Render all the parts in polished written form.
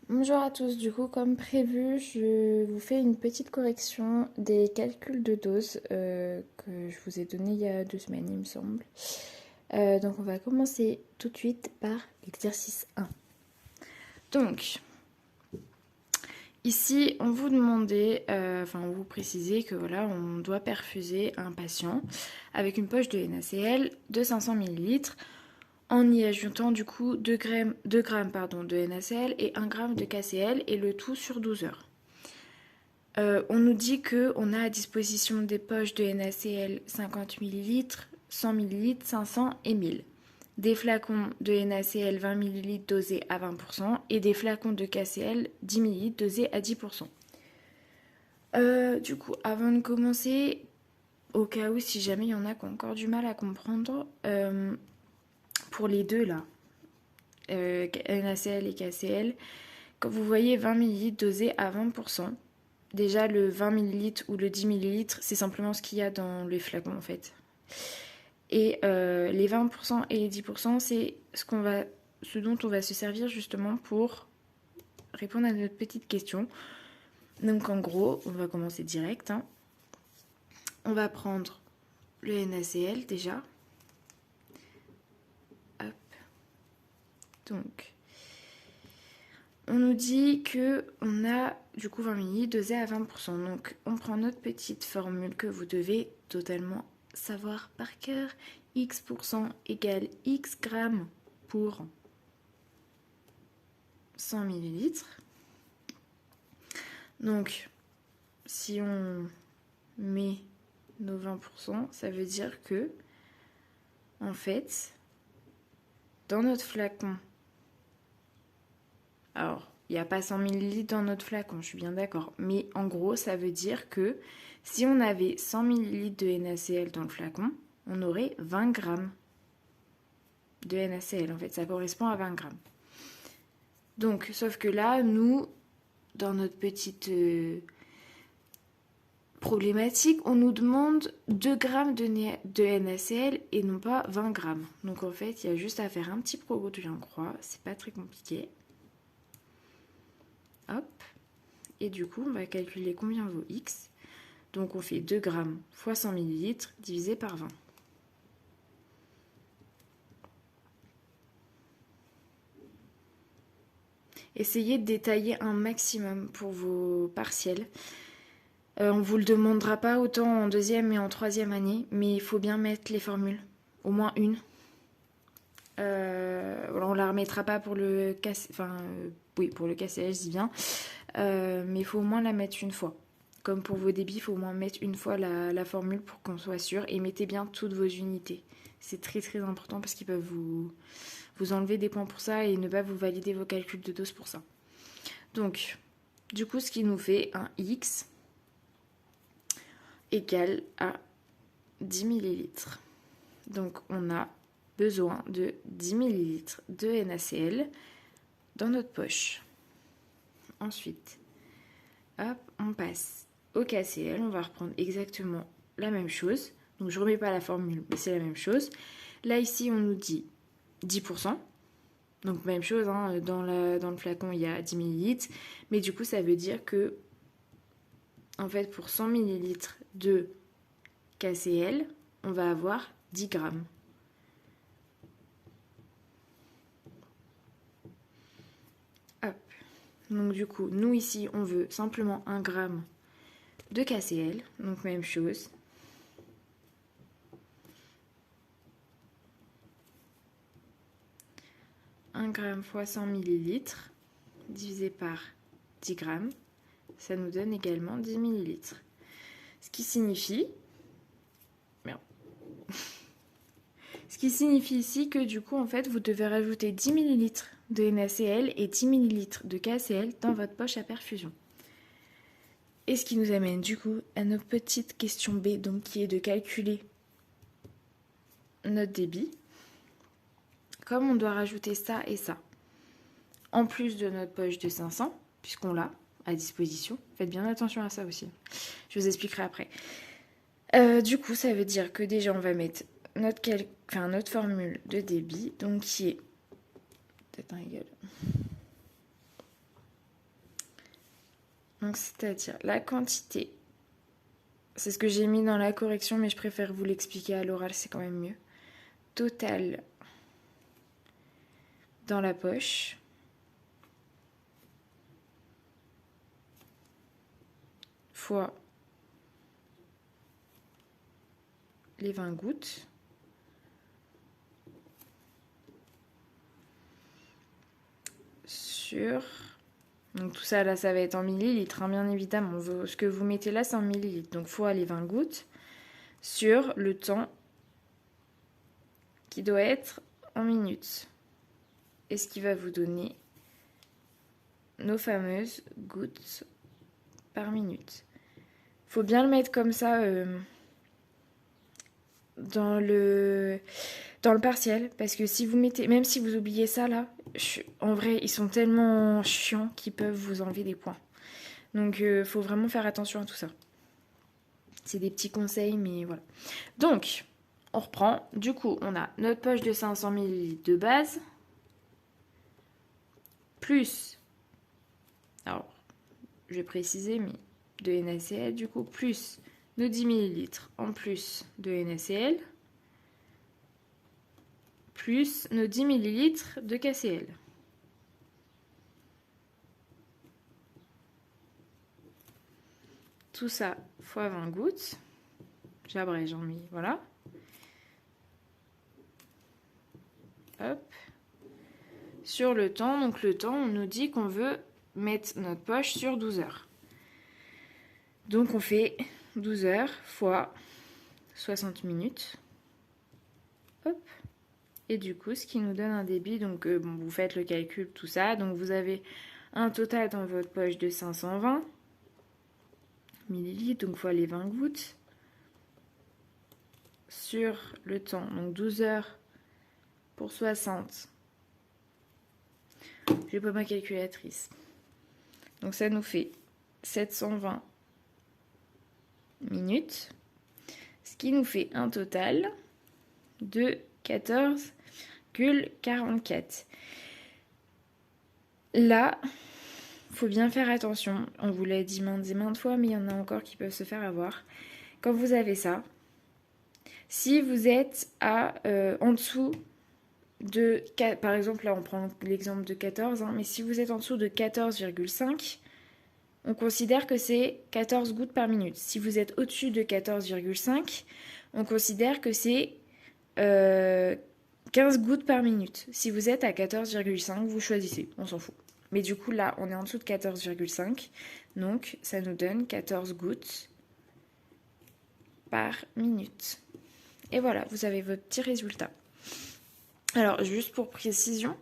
Bonjour à tous, du coup comme prévu, je vous fais une petite correction des calculs de dose que je vous ai donné il y a 2 semaines il me semble. Donc on va commencer tout de suite par l'exercice 1. Donc ici on vous demandait, on vous précisait que voilà on doit perfuser un patient avec une poche de NaCl de 500 millilitres en y ajoutant du coup 2 grammes de NaCl et 1 gramme de KCl et le tout sur 12 heures. On nous dit qu'on a à disposition des poches de NaCl 50 millilitres, 100 millilitres, 500 et 1000. Des flacons de NaCl 20 millilitres dosés à 20% et des flacons de KCl 10 millilitres dosés à 10%. Du coup, avant de commencer, au cas où si jamais il y en a qui ont encore du mal à comprendre, pour les deux là, NaCl et KCl, quand vous voyez 20 millilitres dosés à 20%, déjà, le 20 millilitres ou le 10 millilitres, c'est simplement ce qu'il y a dans les flacons en fait. Et les 20% et les 10%, c'est ce dont on va se servir justement pour répondre à notre petite question. Donc en gros, on va commencer direct. On va prendre le NaCl déjà. Hop. Donc, on nous dit qu'on a du coup 20 millilitres dosé à 20%. Donc on prend notre petite formule que vous devez totalement savoir par cœur. X% égale X grammes pour 100 millilitres. Donc si on met nos 20%, ça veut dire que en fait, dans notre flacon, alors il n'y a pas 100 millilitres dans notre flacon, je suis bien d'accord. Mais en gros, ça veut dire que si on avait 100 millilitres de NaCl dans le flacon, on aurait 20 grammes de NaCl. En fait, ça correspond à 20 grammes. Donc, sauf que là, nous, dans notre petite problématique, on nous demande 2 grammes de NaCl et non pas 20 grammes. Donc, en fait, il y a juste à faire un petit produit en croix. C'est pas très compliqué. Hop. Et du coup, on va calculer combien vaut X. Donc on fait 2 grammes fois 100 millilitres divisé par 20. Essayez de détailler un maximum pour vos partiels. On ne vous le demandera pas autant en deuxième et en troisième année, mais il faut bien mettre les formules, au moins une. On ne la remettra pas pour le pour le KCH, je dis bien, mais il faut au moins la mettre une fois. Comme pour vos débits, il faut au moins mettre une fois la formule pour qu'on soit sûr. Et mettez bien toutes vos unités. C'est très très important parce qu'ils peuvent vous enlever des points pour ça et ne pas vous valider vos calculs de dose pour ça. Donc, du coup, ce qui nous fait un X égale à 10 millilitres. Donc, on a besoin de 10 millilitres de NaCl dans notre poche. Ensuite, hop, on passe au KCl. On va reprendre exactement la même chose. Donc, je ne remets pas la formule, mais c'est la même chose. Là, ici, on nous dit 10%. Donc, même chose, dans le flacon, il y a 10 millilitres. Mais du coup, ça veut dire que, en fait, pour 100 millilitres de KCl, on va avoir 10 grammes. Hop. Donc, du coup, nous, ici, on veut simplement 1 gramme de KCl. Donc, même chose. Un gramme fois 100 millilitres divisé par 10 grammes, ça nous donne également 10 millilitres. Ce qui signifie... Merde. Ce qui signifie ici que du coup, en fait, vous devez rajouter 10 millilitres de NaCl et 10 millilitres de KCl dans votre poche à perfusion. Et ce qui nous amène du coup à notre petite question B, donc qui est de calculer notre débit. Comme on doit rajouter ça et ça, en plus de notre poche de 500, puisqu'on l'a à disposition. Faites bien attention à ça aussi. Je vous expliquerai après. Du coup, ça veut dire que déjà, on va mettre notre formule de débit, donc qui est peut-être un égal Donc c'est-à-dire la quantité, c'est ce que j'ai mis dans la correction, mais je préfère vous l'expliquer à l'oral, c'est quand même mieux. Total dans la poche fois les 20 gouttes sur... Donc tout ça là, ça va être en millilitres, hein, bien évidemment. Ce que vous mettez là, c'est en millilitres. Donc fois les 20 gouttes sur le temps qui doit être en minutes. Et ce qui va vous donner nos fameuses gouttes par minute. Faut bien le mettre comme ça dans le partiel, parce que si vous mettez, même si vous oubliez ça là, en vrai ils sont tellement chiants qu'ils peuvent vous enlever des points. Donc faut vraiment faire attention à tout ça. C'est des petits conseils, mais voilà. Donc on reprend. Du coup on a notre poche de 500 ml de base, plus, alors je vais préciser, mais de NaCl du coup, plus nos 10 ml en plus de NaCl, plus nos 10 ml de KCl. Tout ça fois 20 gouttes. J'abrège, mais voilà. Hop. Sur le temps, donc le temps, on nous dit qu'on veut mettre notre poche sur 12 heures. Donc on fait 12 heures fois 60 minutes. Hop. Et du coup, ce qui nous donne un débit, donc bon, vous faites le calcul, tout ça. Donc vous avez un total dans votre poche de 520 millilitres, donc fois les 20 gouttes, sur le temps, donc 12 heures pour 60. J'ai pas ma calculatrice. Donc ça nous fait 720 minutes, ce qui nous fait un total de 14,44. Là, faut bien faire attention. On vous l'a dit maintes et maintes fois, mais il y en a encore qui peuvent se faire avoir. Quand vous avez ça, si vous êtes en dessous de... Par exemple, là, on prend l'exemple de 14, hein, mais si vous êtes en dessous de 14,5, on considère que c'est 14 gouttes par minute. Si vous êtes au-dessus de 14,5, on considère que c'est 15 gouttes par minute. Si vous êtes à 14,5, vous choisissez, on s'en fout. Mais du coup, là, on est en dessous de 14,5, donc ça nous donne 14 gouttes par minute. Et voilà, vous avez votre petit résultat. Alors, juste pour précision,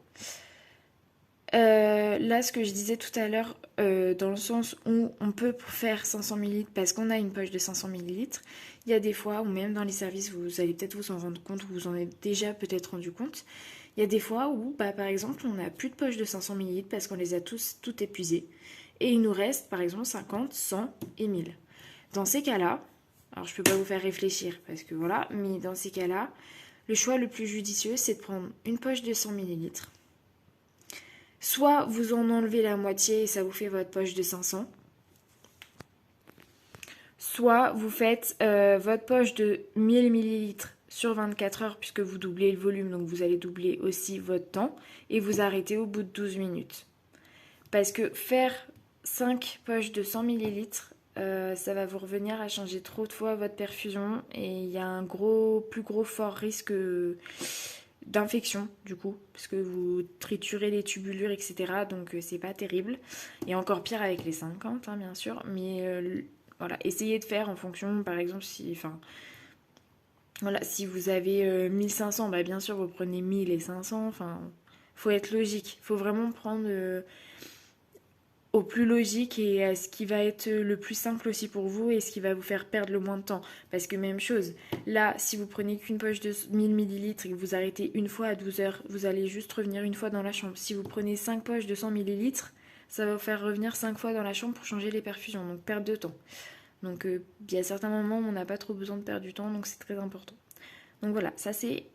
là, ce que je disais tout à l'heure, dans le sens où on peut faire 500 ml parce qu'on a une poche de 500 ml, il y a des fois, ou même dans les services, vous allez peut-être vous en rendre compte, vous en êtes déjà peut-être rendu compte, il y a des fois où, par exemple, on n'a plus de poche de 500 ml parce qu'on les a toutes épuisées. Et il nous reste, par exemple, 50, 100 et 1000. Dans ces cas-là, alors je peux pas vous faire réfléchir parce que voilà, mais dans ces cas-là, le choix le plus judicieux, c'est de prendre une poche de 100 ml. Soit vous en enlevez la moitié et ça vous fait votre poche de 500. Soit vous faites votre poche de 1000 ml sur 24 heures puisque vous doublez le volume, donc vous allez doubler aussi votre temps et vous arrêtez au bout de 12 minutes. Parce que faire 5 poches de 100 ml, ça va vous revenir à changer trop de fois votre perfusion et il y a un plus gros fort risque d'infection du coup, parce que vous triturez les tubulures, etc. Donc c'est pas terrible. Et encore pire avec les 50, hein, bien sûr. Mais voilà, essayez de faire en fonction, par exemple, si vous avez 1500, bah bien sûr vous prenez 1000 et 500. Enfin, faut être logique. Faut vraiment prendre au plus logique et à ce qui va être le plus simple aussi pour vous et ce qui va vous faire perdre le moins de temps. Parce que même chose, là, si vous prenez qu'une poche de 1000 ml et que vous arrêtez une fois à 12 heures, vous allez juste revenir une fois dans la chambre. Si vous prenez 5 poches de 100 ml, ça va vous faire revenir 5 fois dans la chambre pour changer les perfusions, donc perte de temps. Donc il y a certains moments où on n'a pas trop besoin de perdre du temps, donc c'est très important. Donc voilà, ça c'est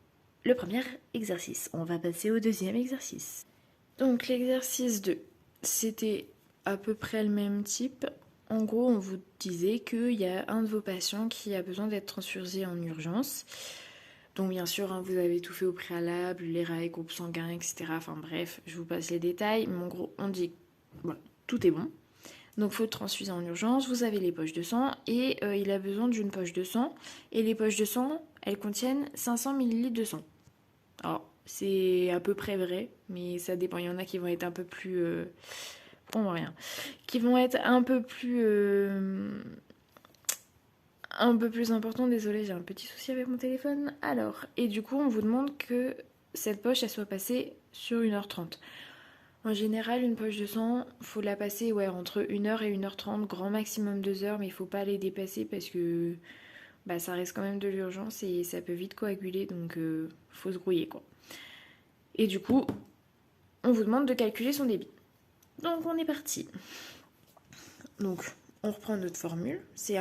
le premier exercice. On va passer au deuxième exercice. Donc l'exercice 2, c'était... à peu près le même type. En gros, on vous disait qu'il y a un de vos patients qui a besoin d'être transfusé en urgence. Donc bien sûr, hein, vous avez tout fait au préalable, les rails, groupes sanguins, etc. Enfin bref, je vous passe les détails. Mais en gros, on dit, voilà, tout est bon. Donc il faut transfuser en urgence, vous avez les poches de sang et il a besoin d'une poche de sang. Et les poches de sang, elles contiennent 500 ml de sang. Alors, c'est à peu près vrai, mais ça dépend. Il y en a qui vont être un peu plus... Bon, rien. Qui vont être un peu plus... un peu plus important. Désolée, j'ai un petit souci avec mon téléphone. Alors, et du coup, on vous demande que cette poche, elle soit passée sur 1h30. En général, une poche de sang, faut la passer entre 1h et 1h30, grand maximum 2h, mais il faut pas les dépasser parce que ça reste quand même de l'urgence et ça peut vite coaguler, donc faut se grouiller quoi. Et du coup, on vous demande de calculer son débit. Donc on est parti. Donc on reprend notre formule, c'est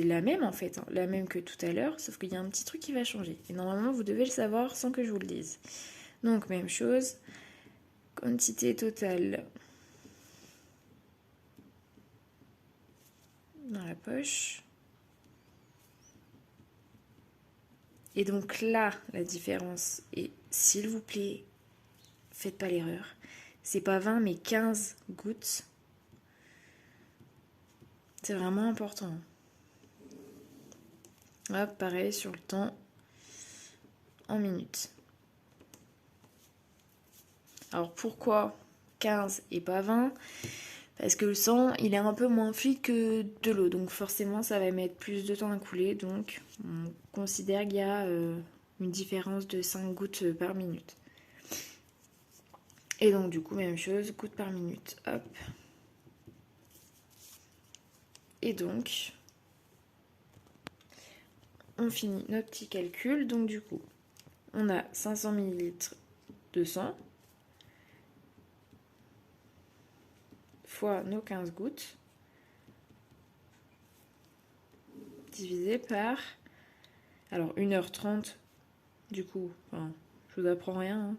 la même en fait, hein, la même que tout à l'heure, sauf qu'il y a un petit truc qui va changer. Et normalement, vous devez le savoir sans que je vous le dise. Donc même chose, quantité totale dans la poche. Et donc là, la différence, et s'il vous plaît, faites pas l'erreur, c'est pas 20 mais 15 gouttes. C'est vraiment important. Hop, pareil sur le temps, en minutes. Alors pourquoi 15 et pas 20 ? Parce que le sang, il est un peu moins fluide que de l'eau. Donc forcément, ça va mettre plus de temps à couler. Donc on considère qu'il y a une différence de 5 gouttes par minute. Et donc du coup, même chose, gouttes par minute. Hop. Et donc, on finit notre petit calcul. Donc du coup, on a 500 ml de sang fois nos 15 gouttes divisé par, alors 1h30 du coup, je vous apprends rien, hein.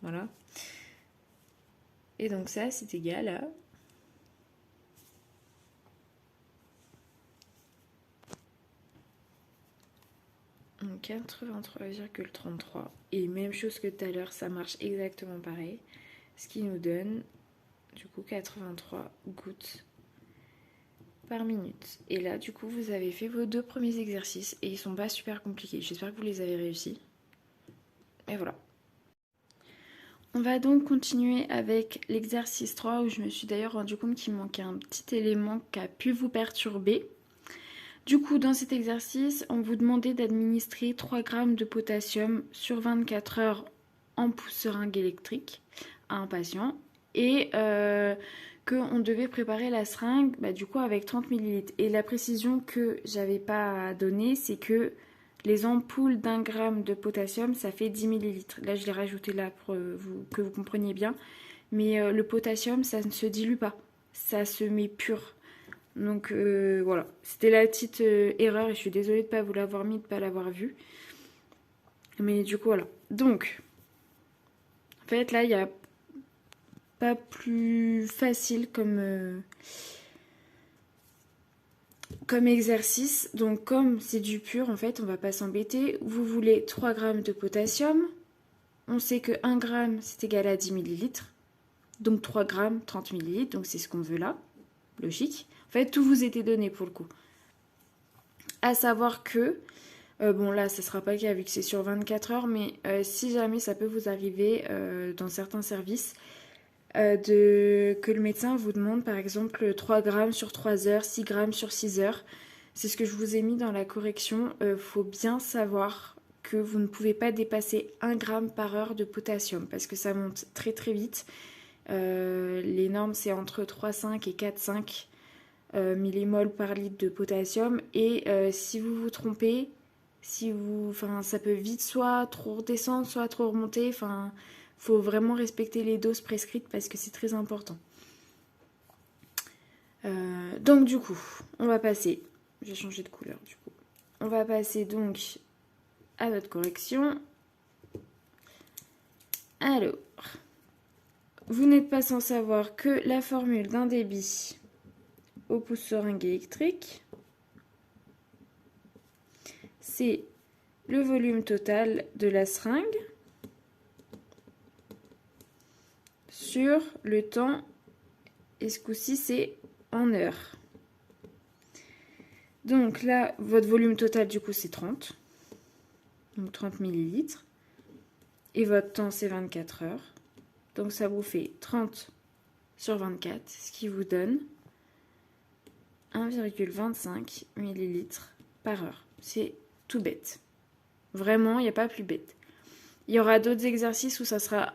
Voilà. Et donc ça, c'est égal à 83,33. Et même chose que tout à l'heure, ça marche exactement pareil. Ce qui nous donne du coup 83 gouttes par minute. Et là, du coup, vous avez fait vos 2 premiers exercices et ils sont pas super compliqués. J'espère que vous les avez réussis. Et voilà. On va donc continuer avec l'exercice 3 où je me suis d'ailleurs rendu compte qu'il manquait un petit élément qui a pu vous perturber. Du coup, dans cet exercice, on vous demandait d'administrer 3 grammes de potassium sur 24 heures en pousse-seringue électrique à un patient et qu'on devait préparer la seringue du coup avec 30 ml. Et la précision que j'avais pas donnée, c'est que les ampoules d'1 gramme de potassium, ça fait 10 ml. Là, je l'ai rajouté là pour que vous compreniez bien. Mais le potassium, ça ne se dilue pas. Ça se met pur. Donc voilà, c'était la petite erreur et je suis désolée de ne pas vous l'avoir mis, de ne pas l'avoir vu. Mais du coup, voilà. Donc, en fait, là, il n'y a pas plus facile comme exercice. Donc, comme c'est du pur, en fait, on ne va pas s'embêter. Vous voulez 3 grammes de potassium. On sait que 1 gramme, c'est égal à 10 ml. Donc, 3 grammes, 30 ml. Donc, c'est ce qu'on veut là. Logique. En fait, tout vous était donné pour le coup. À savoir que, bon là, ça ne sera pas le cas vu que c'est sur 24 heures, mais si jamais ça peut vous arriver dans certains services, que le médecin vous demande par exemple 3 grammes sur 3 heures, 6 grammes sur 6 heures. C'est ce que je vous ai mis dans la correction. Faut bien savoir que vous ne pouvez pas dépasser 1 gramme par heure de potassium parce que ça monte très très vite. Les normes, c'est entre 3,5 et 4,5 millimoles par litre de potassium. Et si vous vous trompez, ça peut vite soit trop redescendre, soit trop remonter. Faut vraiment respecter les doses prescrites parce que c'est très important. Donc du coup, on va passer. J'ai changé de couleur du coup. On va passer donc à notre correction. Alors, vous n'êtes pas sans savoir que la formule d'un débit au pouce-seringue électrique, c'est le volume total de la seringue sur le temps, et ce coup-ci c'est en heures. Donc là, votre volume total du coup c'est 30, donc 30 millilitres, et votre temps c'est 24 heures. Donc ça vous fait 30 sur 24, ce qui vous donne 1,25 millilitres par heure. C'est tout bête. Vraiment, il n'y a pas plus bête. Il y aura d'autres exercices où ça sera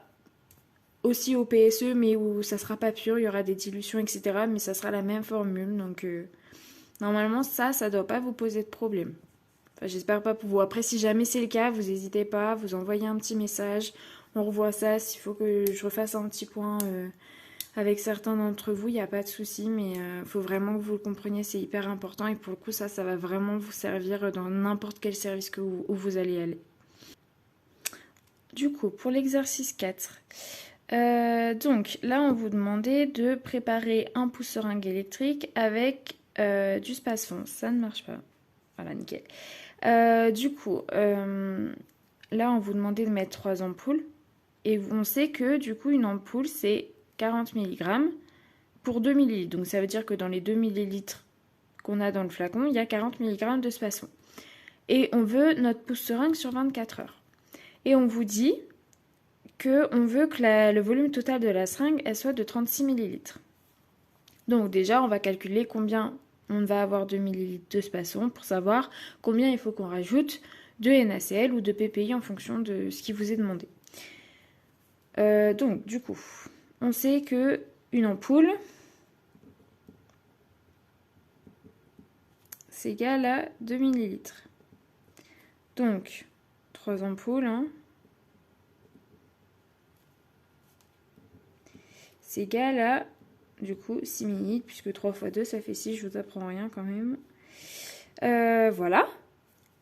aussi au PSE, mais où ça sera pas pur, il y aura des dilutions, etc. Mais ça sera la même formule, donc normalement ça doit pas vous poser de problème. Enfin, j'espère pas pour vous. Après, si jamais c'est le cas, vous n'hésitez pas, vous envoyez un petit message, on revoit ça. S'il faut que je refasse un petit point avec certains d'entre vous, il n'y a pas de souci, mais il faut vraiment que vous le compreniez, c'est hyper important. Et pour le coup, ça va vraiment vous servir dans n'importe quel service où vous allez aller. Du coup, pour l'exercice 4, donc là, on vous demandait de préparer un pouce-seringue électrique avec du space-fond. Ça ne marche pas. Voilà, nickel. Du coup, là, on vous demandait de mettre 3 ampoules. Et on sait que, du coup, une ampoule, c'est 40 mg pour 2 ml. Donc, ça veut dire que dans les 2 ml qu'on a dans le flacon, il y a 40 mg de space-fond. Et on veut notre pouce-seringue sur 24 heures. Et on vous dit qu'on veut que le volume total de la seringue, elle soit de 36 ml. Donc déjà, on va calculer combien on va avoir de millilitres de space-fond pour savoir combien il faut qu'on rajoute de NaCl ou de PPI en fonction de ce qui vous est demandé. Donc du coup, on sait que une ampoule, c'est égal à 2 millilitres. Donc, 3 ampoules, hein, c'est égal à, du coup, 6 millilitres, puisque 3 fois 2, ça fait 6, je vous apprends rien quand même. Voilà.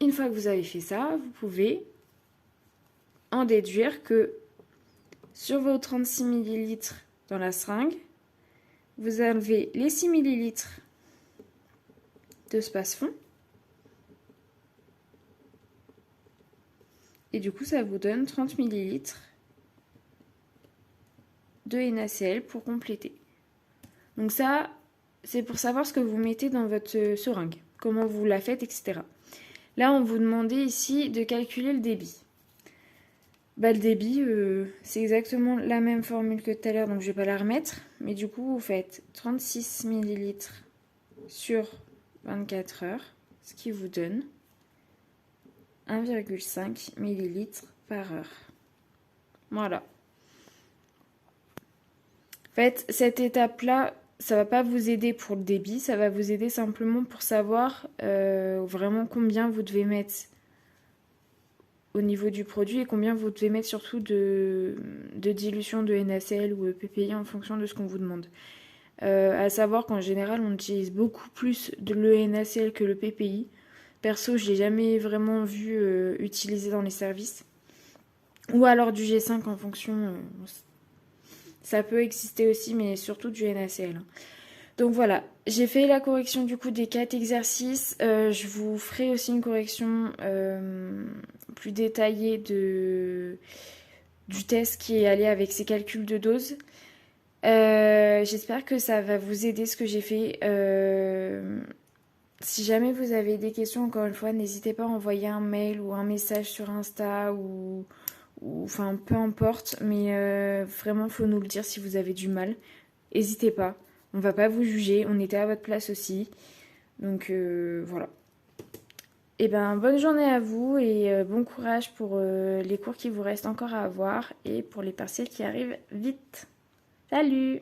Une fois que vous avez fait ça, vous pouvez en déduire que sur vos 36 millilitres dans la seringue, vous enlevez les 6 millilitres de space-fond. Et du coup, ça vous donne 30 millilitres de NaCl pour compléter. Donc ça, c'est pour savoir ce que vous mettez dans votre seringue, comment vous la faites, etc. Là, on vous demandait ici de calculer le débit. Le débit, c'est exactement la même formule que tout à l'heure, donc je ne vais pas la remettre. Mais du coup, vous faites 36 ml sur 24 heures, ce qui vous donne 1,5 ml par heure. Voilà. En fait, cette étape-là, ça ne va pas vous aider pour le débit, ça va vous aider simplement pour savoir vraiment combien vous devez mettre au niveau du produit et combien vous devez mettre surtout de dilution de NaCl ou de PPI en fonction de ce qu'on vous demande. À savoir qu'en général, on utilise beaucoup plus de l'ENaCl que le PPI. Perso, je ne l'ai jamais vraiment vu utiliser dans les services. Ou alors du G5 en fonction. Ça peut exister aussi, mais surtout du NaCl. Donc voilà, j'ai fait la correction du coup des 4 exercices. Je vous ferai aussi une correction plus détaillée du test qui est allé avec ces calculs de dose. J'espère que ça va vous aider ce que j'ai fait. Si jamais vous avez des questions, encore une fois, n'hésitez pas à envoyer un mail ou un message sur Insta ou enfin peu importe, mais vraiment il faut nous le dire si vous avez du mal. N'hésitez pas, on va pas vous juger, on était à votre place aussi. Donc voilà. Et ben bonne journée à vous et bon courage pour les cours qui vous restent encore à avoir et pour les partiels qui arrivent vite. Salut!